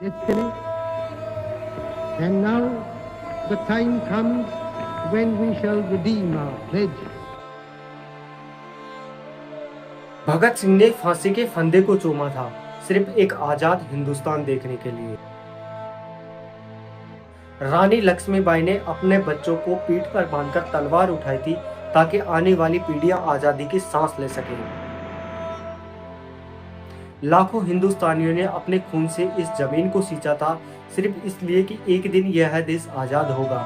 destiny. And now the time comes when we shall redeem our pledge. Bhagat Singh ने फांसी के फंदे को चूमा था सिर्फ एक आजाद हिंदुस्तान देखने के लिए। रानी लक्ष्मीबाई ने अपने बच्चों को पीठ पर बांधकर तलवार उठाई थी ताकि आने वाली पीढ़ियां आजादी की सांस ले सकें। लाखों हिंदुस्तानियों ने अपने खून से इस जमीन को सींचा था सिर्फ इसलिए कि एक दिन यह देश आजाद होगा।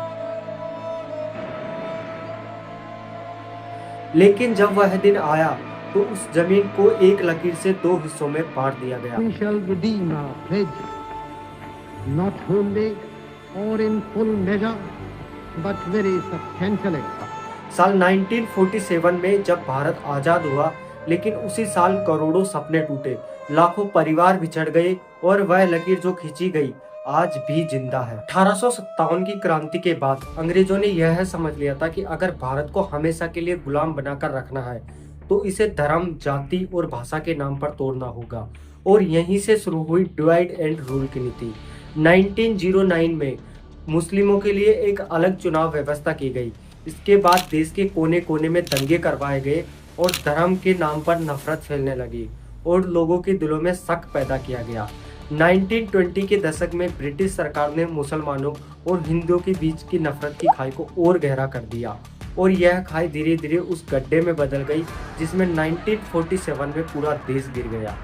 लेकिन जब वह दिन आया तो उस जमीन को एक लकीर से दो हिस्सों में बांट दिया गया। We shall redeem our pledge, not wholly or in full measure, but very substantially. साल 1947 में जब भारत आजाद हुआ, लेकिन उसी साल करोड़ों सपने टूटे, लाखों परिवार बिछड़ गए और वह लकीर जो खींची गई आज भी जिंदा है। 1857 की क्रांति के बाद अंग्रेजों ने यह समझ लिया था कि अगर भारत को हमेशा के लिए गुलाम बनाकर रखना है तो इसे धर्म, जाति और भाषा के नाम पर तोड़ना होगा, और यहीं से शुरू हुई डिवाइड एंड रूल की नीति। 1909 में मुस्लिमों के लिए एक अलग चुनाव व्यवस्था की गई। इसके बाद देश के कोने कोने में दंगे करवाए गए और धर्म के नाम पर नफरत फैलने लगी और लोगों के दिलों में शक पैदा किया गया। 1920 के दशक में ब्रिटिश सरकार ने मुसलमानों और हिंदुओं के बीच की नफरत की खाई को और गहरा कर दिया और यह खाई धीरे धीरे उस गड्ढे में बदल गई जिसमें 1947 में पूरा देश गिर गया।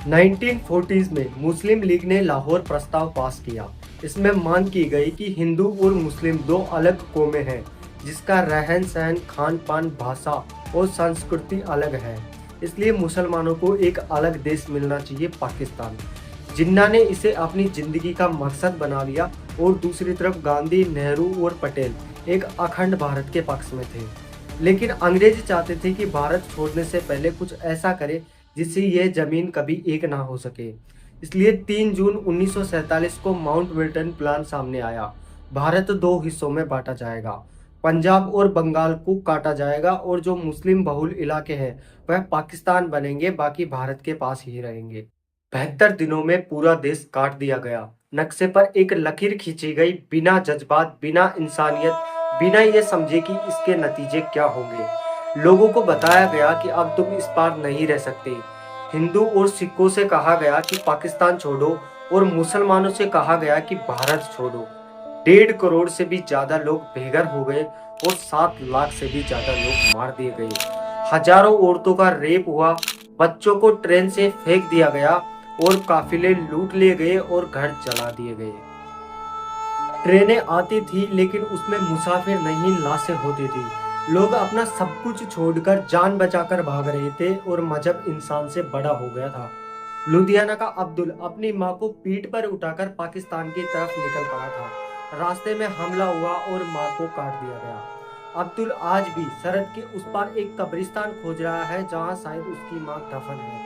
1940s में मुस्लिम लीग ने लाहौर प्रस्ताव पास किया। इसमें मांग की गई कि हिंदू और मुस्लिम दो अलग कौमें हैं जिसका रहन सहन, खान पान, भाषा और संस्कृति अलग है, इसलिए मुसलमानों को एक अलग देश मिलना चाहिए, पाकिस्तान। जिन्ना ने इसे अपनी जिंदगी का मकसद बना लिया और दूसरी तरफ गांधी, नेहरू और पटेल एक अखंड भारत के पक्ष में थे। लेकिन अंग्रेज चाहते थे कि भारत छोड़ने से पहले कुछ ऐसा करे जिससे यह जमीन कभी एक ना हो सके। इसलिए 3 जून 1947 को माउंटबेटन प्लान सामने आया। भारत दो हिस्सों में बांटा जाएगा, पंजाब और बंगाल को काटा जाएगा और जो मुस्लिम बहुल इलाके हैं वह पाकिस्तान बनेंगे, बाकी भारत के पास ही रहेंगे। 72 दिनों में पूरा देश काट दिया गया। नक्शे पर एक लकीर खींची गई, बिना जज्बात, बिना इंसानियत, बिना ये समझे कि इसके नतीजे क्या होंगे। लोगों को बताया गया कि अब तुम इस पार नहीं रह सकते। हिंदू और सिखों से कहा गया कि पाकिस्तान छोड़ो और मुसलमानों से कहा गया कि भारत छोड़ो। 1.5 करोड़ से भी ज्यादा लोग बेघर हो गए और 7 लाख से भी ज्यादा लोग मार दिए गए। हजारों औरतों का रेप हुआ, बच्चों को ट्रेन से फेंक दिया गया और काफिले लूट लिए गए और घर जला दिए गए। ट्रेनें आती थी लेकिन उसमें मुसाफिर नहीं, लाशें होती थी। लोग अपना सब कुछ छोड़कर जान बचाकर भाग रहे थे और मजहब इंसान से बड़ा हो गया था। लुधियाना का अब्दुल अपनी मां को पीठ पर उठाकर पाकिस्तान की तरफ निकल पड़ा था। रास्ते में हमला हुआ और मां को काट दिया गया। अब्दुल आज भी सरहद के उस पार एक कब्रिस्तान खोज रहा है जहां शायद उसकी मां दफन है।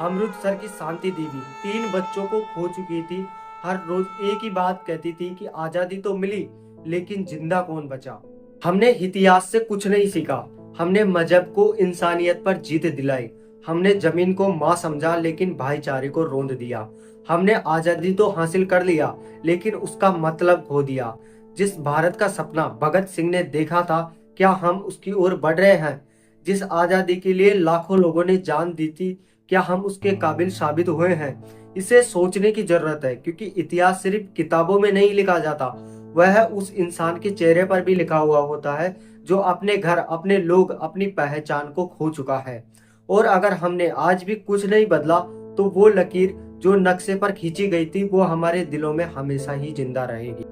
अमृतसर की शांति देवी 3 बच्चों को खो चुकी थी। हर रोज एक ही बात कहती थी कि आजादी तो मिली लेकिन जिंदा कौन बचा। हमने इतिहास से कुछ नहीं सीखा। हमने मजहब को इंसानियत पर जीत दिलाई। हमने जमीन को मां समझा लेकिन भाईचारे को रोंद दिया। हमने आजादी तो हासिल कर लिया लेकिन उसका मतलब खो दिया। जिस भारत का सपना भगत सिंह ने देखा था, क्या हम उसकी ओर बढ़ रहे हैं? जिस आजादी के लिए लाखों लोगों ने जान दी थी, क्या हम उसके काबिल साबित हुए हैं? इसे सोचने की जरूरत है, क्योंकि इतिहास सिर्फ किताबों में नहीं लिखा जाता, वह उस इंसान के चेहरे पर भी लिखा हुआ होता है जो अपने घर, अपने लोग, अपनी पहचान को खो चुका है। और अगर हमने आज भी कुछ नहीं बदला तो वो लकीर जो नक्शे पर खींची गई थी वो हमारे दिलों में हमेशा ही जिंदा रहेगी।